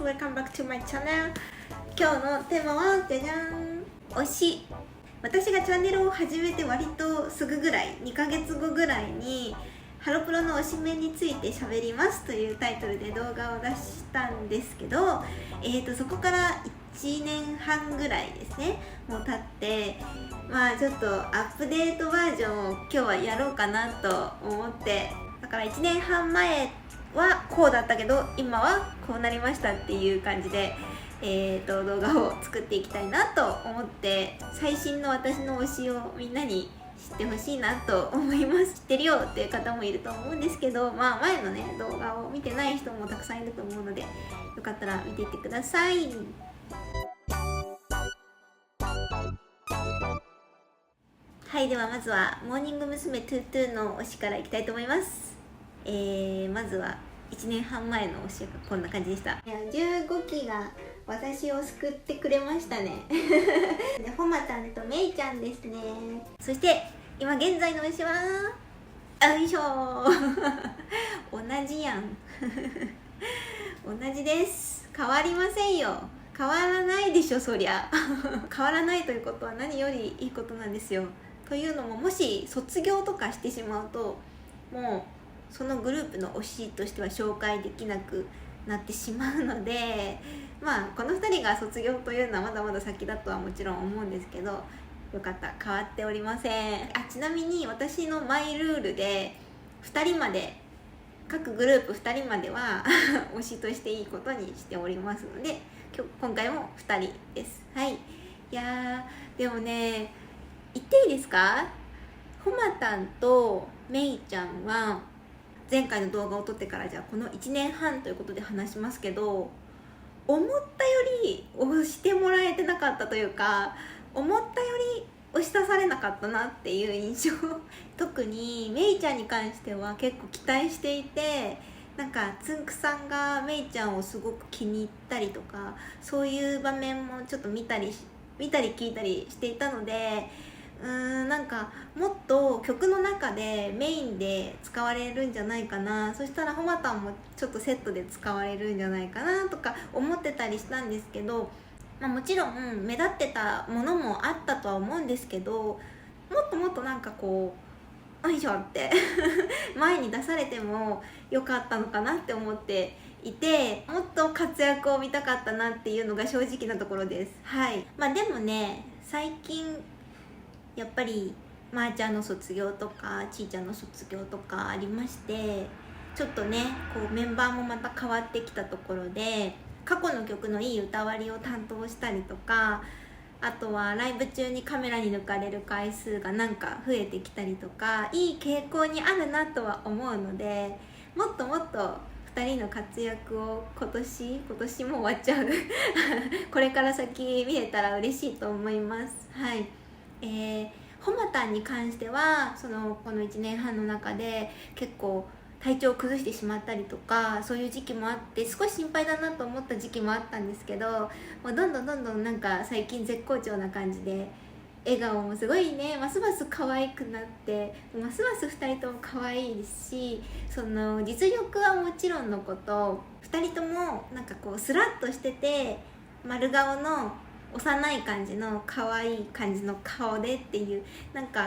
welcome back to my channel。 今日のテーマはじゃじゃん、推し。私がチャンネルを始めて割とすぐぐらい、2ヶ月後ぐらいにハロプロの推しメンについて喋りますというタイトルで動画を出したんですけど、そこから1年半ぐらいですね、もう経って、ちょっとアップデートバージョンを今日はやろうかなと思って、だから1年半前はこうだったけど今はこうなりましたっていう感じで、動画を作っていきたいなと思って、最新の私の推しをみんなに知ってほしいなと思います。知ってるよっていう方もいると思うんですけど、前のね動画を見てない人もたくさんいると思うので、よかったら見ていってください。はい、ではまずはモーニング娘。トゥートゥーの推しからいきたいと思います。まずは1年半前の推しがこんな感じでした。いや、15期が私を救ってくれましたねで、ほまたんとめいちゃんですね。そして今現在の推しはよいしょ同じやん同じです。変わりませんよ。変わらないでしょ、そりゃ変わらないということは何よりいいことなんですよ。というのも、もし卒業とかしてしまうと、もうそのグループの推しとしては紹介できなくなってしまうので、この2人が卒業というのはまだまだ先だとはもちろん思うんですけど、よかった、変わっておりません。ちなみに私のマイルールで2人まで、各グループ2人までは推しとしていいことにしておりますので、今回も2人です。はい。いやー、でもね、言っていいですか？ほまたんとめいちゃんは前回の動画を撮ってから、じゃあこの1年半ということで話しますけど、思ったより推してもらえてなかったというか、思ったより押し出されなかったなっていう印象特にめいちゃんに関しては結構期待していて、つんくさんがめいちゃんをすごく気に入ったりとか、そういう場面もちょっと見たり聞いたりしていたので、もっと曲の中でメインで使われるんじゃないかな、そしたらほまたんもちょっとセットで使われるんじゃないかなとか思ってたりしたんですけど、もちろん目立ってたものもあったとは思うんですけど、もっともっとよいしょって前に出されてもよかったのかなって思っていて、もっと活躍を見たかったなっていうのが正直なところです。はい。でもね、最近やっぱりまーちゃんの卒業とかちーちゃんの卒業とかありまして、ちょっとねメンバーもまた変わってきたところで、過去の曲のいい歌割りを担当したりとか、あとはライブ中にカメラに抜かれる回数が増えてきたりとか、いい傾向にあるなとは思うので、もっともっと2人の活躍を今年も終わっちゃうこれから先見れたら嬉しいと思います。はい。ほまたんに関してはこの1年半の中で結構体調を崩してしまったりとか、そういう時期もあって、少し心配だなと思った時期もあったんですけど、もうどんどん最近絶好調な感じで、笑顔もすごいね、ますます可愛くなって、ますます2人とも可愛いですし、実力はもちろんのこと、2人ともスラッとしてて丸顔の幼い感じの可愛い感じの顔でっていう、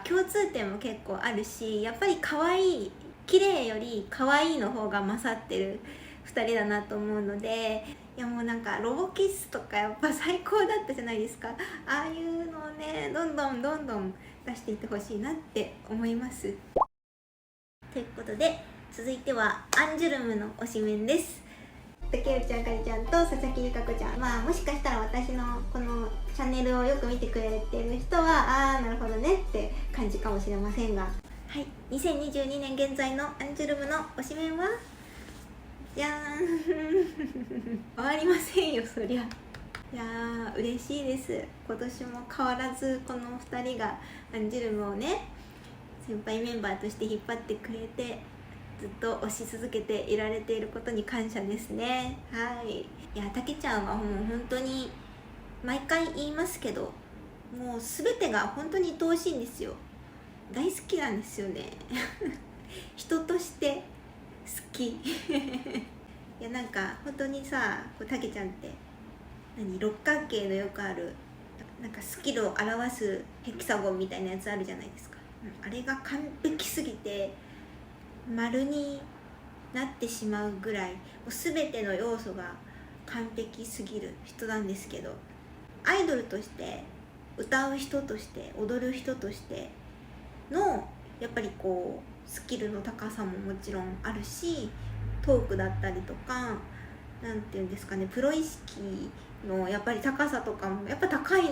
共通点も結構あるし、やっぱり可愛い、綺麗より可愛いの方が勝ってる2人だなと思うので、いやもうロボキスとかやっぱ最高だったじゃないですか。ああいうのをね、どんどん出していってほしいなって思います。ということで、続いてはアンジュルムの推しメンです。竹内あかりちゃんと佐々木梨花子ちゃん、もしかしたら私のこのチャンネルをよく見てくれてる人はなるほどねって感じかもしれませんが、はい、2022年現在のアンジュルムの推しメンはじゃーん変わりませんよ、そりゃ。いやー、嬉しいです。今年も変わらずこの2人がアンジュルムをね、先輩メンバーとして引っ張ってくれて、ずっと推し続けていられていることに感謝ですね。はい。いや、たけちゃんはもう本当に毎回言いますけど、もう全てが本当に愛おしいんですよ。大好きなんですよね人として好きいやなんか本当にさ、たけちゃんって六角形のよくあるなんかスキルを表すヘキサゴンみたいなやつあるじゃないですか、あれが完璧すぎて丸になってしまうぐらい、もう全ての要素が完璧すぎる人なんですけど、アイドルとして歌う人として踊る人としてのやっぱりこうスキルの高さももちろんあるし、トークだったりとかなんていうんですかね、プロ意識のやっぱり高さとかもやっぱ高い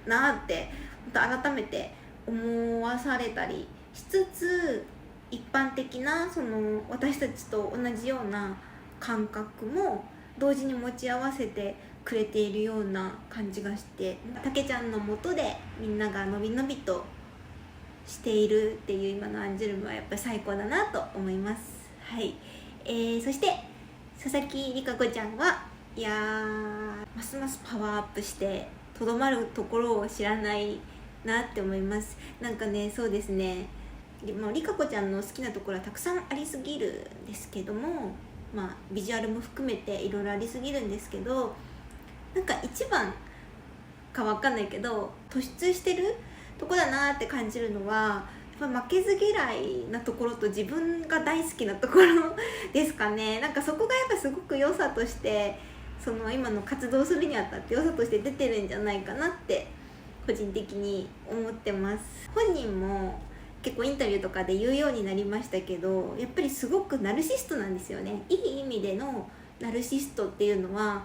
なって改めて思わされたりしつつ、一般的なその私たちと同じような感覚も同時に持ち合わせてくれているような感じがして、たけちゃんの下でみんながのびのびとしているっていう今のアンジュルムはやっぱり最高だなと思います。はい、そして佐々木里香子ちゃんはいやーますますパワーアップしてとどまるところを知らないなって思います。なんかね、そうですね、里香子ちゃんの好きなところはたくさんありすぎるんですけども、ビジュアルも含めていろいろありすぎるんですけど、なんか一番かわかんないけど突出してるとこだなって感じるのは、やっぱ負けず嫌いなところと自分が大好きなところですかね。なんかそこがやっぱすごく良さとして、その今の活動するにあたって良さとして出てるんじゃないかなって個人的に思ってます。本人も結構インタビューとかで言うようになりましたけど、やっぱりすごくナルシストなんですよね。いい意味でのナルシストっていうのは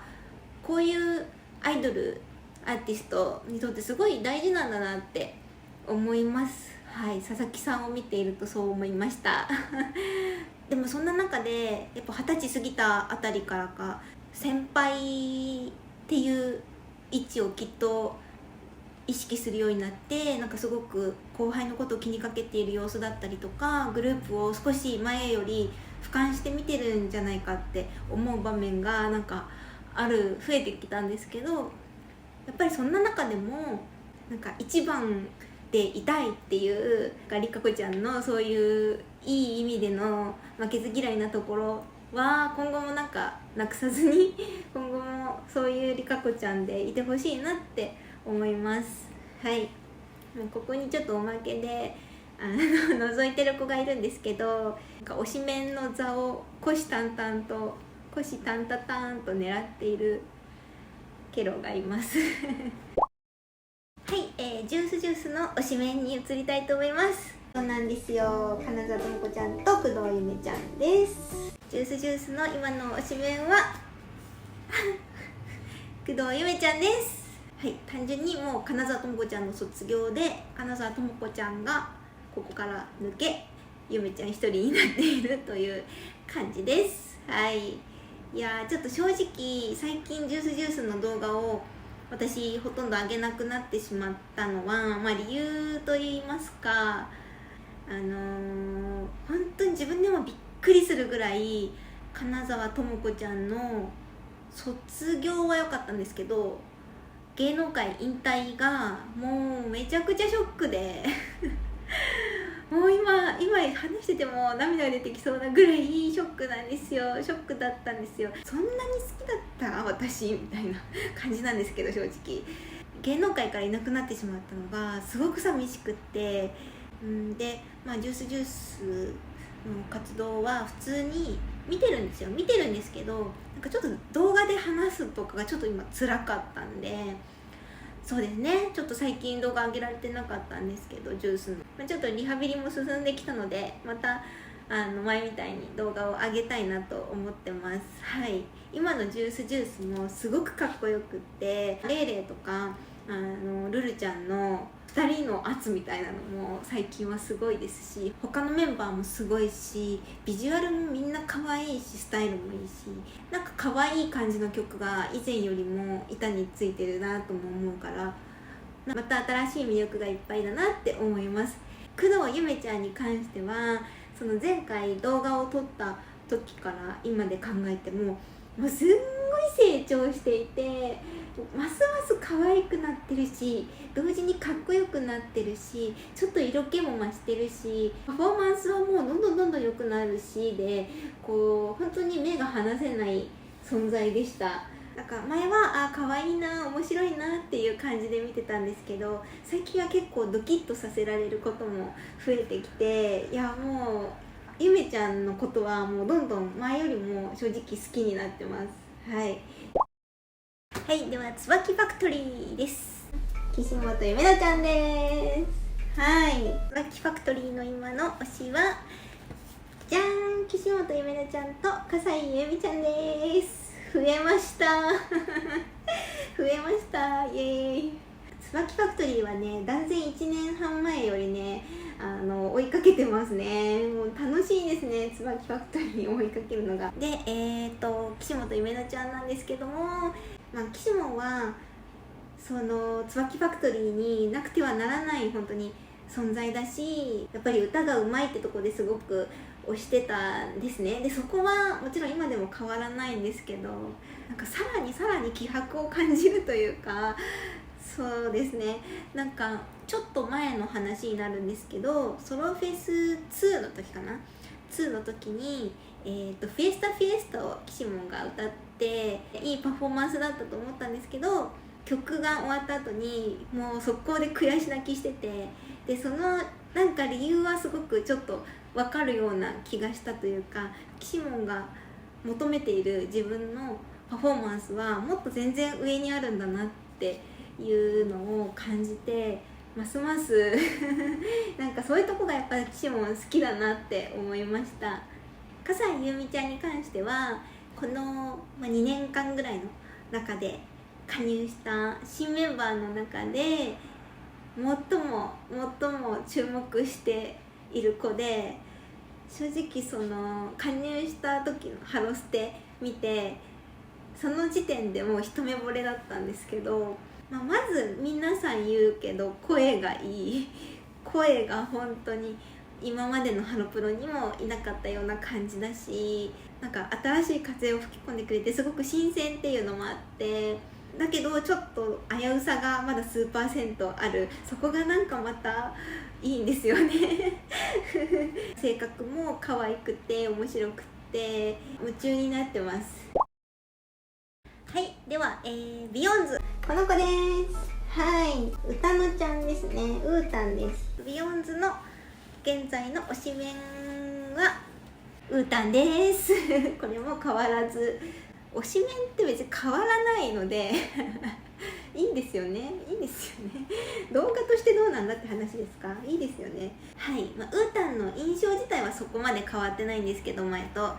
こういうアイドルアーティストにとってすごい大事なんだなって思います。はい、佐々木さんを見ているとそう思いましたでもそんな中でやっぱ20歳過ぎたあたりからか先輩っていう位置をきっと意識するようになって、なんかすごく後輩のことを気にかけている様子だったりとか、グループを少し前より俯瞰して見てるんじゃないかって思う場面がなんか増えてきたんですけど、やっぱりそんな中でもなんか一番でいたいっていう里香子ちゃんのそういういい意味での負けず嫌いなところは今後もなんかなくさずに今後もそういう里香子ちゃんでいてほしいなって思います。はい、ここにちょっとおまけで覗いてる子がいるんですけど、なんか推しメンの座を虎視眈々と虎視眈々と狙っているケロがいますはい、ジュースの推しメンに移りたいと思います。そうなんですよ、金沢智子ちゃんと工藤ゆめちゃんです。ジュースの今の推しメンは工藤ゆめちゃんです。はい、単純にもう金沢智子ちゃんの卒業で金沢智子ちゃんがここから抜けゆめちゃん一人になっているという感じです。はい、いやちょっと正直最近ジュースの動画を私ほとんど上げなくなってしまったのは、理由といいますか、本当に自分でもびっくりするぐらい金沢智子ちゃんの卒業は良かったんですけど、芸能界引退がもうめちゃくちゃショックでもう今話してても涙が出てきそうなぐらいショックなんですよ。ショックだったんですよ。そんなに好きだった私みたいな感じなんですけど、正直芸能界からいなくなってしまったのがすごく寂しくって、で、ジュースの活動は普通に見てるんですけど、なんかちょっと動画で話すとかがちょっと今辛かったんで、そうですね、ちょっと最近動画上げられてなかったんですけど、ジュースの、ちょっとリハビリも進んできたので、また前みたいに動画を上げたいなと思ってます。はい、今のジュースもすごくかっこよくって、レイレイとかルルちゃんの2人の圧みたいなのも最近はすごいですし、他のメンバーもすごいし、ビジュアルもみんな可愛いし、スタイルもいいし、なんか可愛い感じの曲が以前よりも板についてるなとも思うから、また新しい魅力がいっぱいだなって思います。工藤ゆめちゃんに関しては、その前回動画を撮った時から今で考えてもうすんごい成長していて、ますます可愛くなってるし、同時にかっこよくなってるし、ちょっと色気も増してるし、パフォーマンスはもうどんどん良くなるしで、こう本当に目が離せない存在でした。なんか前は可愛いな、面白いなっていう感じで見てたんですけど、最近は結構ドキッとさせられることも増えてきて、いやもうゆめちゃんのことはもうどんどん前よりも正直好きになってます。はいはい、では椿ファクトリーです。岸本ゆめなちゃんです。はい、椿ファクトリーの今の推しはじゃーん、岸本ゆめなちゃんと笠井ゆみちゃんです。増えました増えました、イエーイ。椿ファクトリーはね、断然1年半前よりね追いかけてますね。もう楽しいですね、椿ファクトリーを追いかけるのが。で岸本ゆめなちゃんなんですけども、岸本はその椿ファクトリーになくてはならない本当に存在だし、やっぱり歌がうまいってとこですごく推してたんですね。でそこはもちろん今でも変わらないんですけど、なんかさらに気迫を感じるというか、そうですね、なんかちょっと前の話になるんですけど、ソロフェス2の時かな、2の時に、フィエスタを岸本が歌っていいパフォーマンスだったと思ったんですけど、曲が終わった後にもう速攻で悔し泣きしてて、でそのなんか理由はすごくちょっと分かるような気がしたというか、岸本が求めている自分のパフォーマンスはもっと全然上にあるんだなっていうのを感じて、ますますなんかそういうとこがやっぱり岸本好きだなって思いました。笠井ゆみちゃんに関してはこの2年間ぐらいの中で加入した新メンバーの中で最も注目している子で、正直その加入した時のハロステ見てその時点でもう一目惚れだったんですけど、まず皆さん言うけど声がいい、声が本当に今までのハロプロにもいなかったような感じだし、なんか新しい風を吹き込んでくれてすごく新鮮っていうのもあって、だけどちょっと危うさがまだ数%ある、そこがなんかまたいいんですよね性格も可愛くて面白くて夢中になってます。はい、では、ビヨンズ、この子です。はい、歌のちゃんですね、うーたんです。ビヨンズの現在の推しメンはうーたんですこれも変わらず、推しメンって別に変わらないのでいいんですよね、いいんですよね動画としてどうなんだって話ですか、いいですよね。はい、うーたんの印象自体はそこまで変わってないんですけど、前と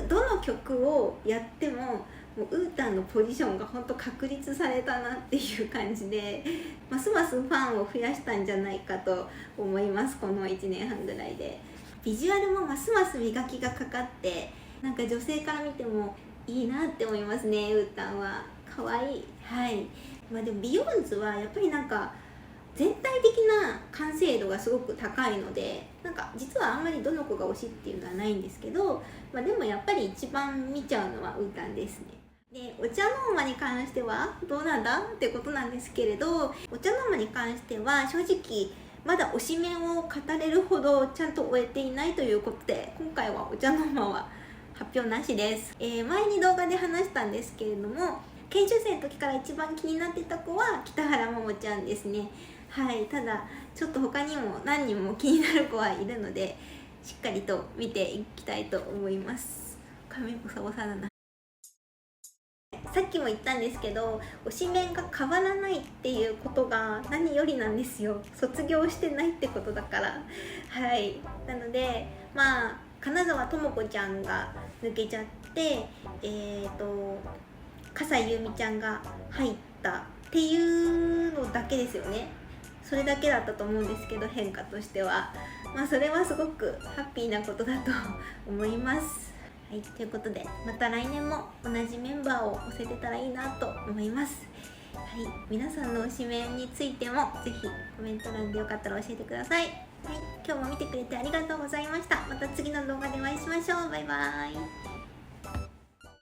どの曲をやってももううーたんのポジションが本当確立されたなっていう感じで、ますますファンを増やしたんじゃないかと思います。この1年半ぐらいでビジュアルもますます磨きがかかって、なんか女性から見てもいいなって思いますね。うーたんは可愛い。はい、でもビヨンズはやっぱりなんか全体的な完成度がすごく高いので、なんか実はあんまりどの子が推しっていうのはないんですけど、でもやっぱり一番見ちゃうのはうーたんですね。でお茶の間に関してはどうなんだってことなんですけれど、お茶の間に関しては正直まだ推しメンを語れるほどちゃんと終えていないということで、今回はお茶の間は発表なしです。前に動画で話したんですけれども、研修生の時から一番気になってた子は北原桃ちゃんですね。はい、ただちょっと他にも何人も気になる子はいるので、しっかりと見ていきたいと思います。髪ボサボサだな。さっきも言ったんですけど、推しメンが変わらないっていうことが何よりなんですよ。卒業してないってことだから。はい、なので金沢智子ちゃんが抜けちゃって笠井ゆみちゃんが入ったっていうのだけですよね。それだけだったと思うんですけど、変化としてはそれはすごくハッピーなことだと思います。はい、ということでまた来年も同じメンバーを押せてたらいいなと思います。はい、皆さんの推しメンについてもぜひコメント欄でよかったら教えてください。はい、今日も見てくれてありがとうございました。また次の動画でお会いしましょう。バイバーイ。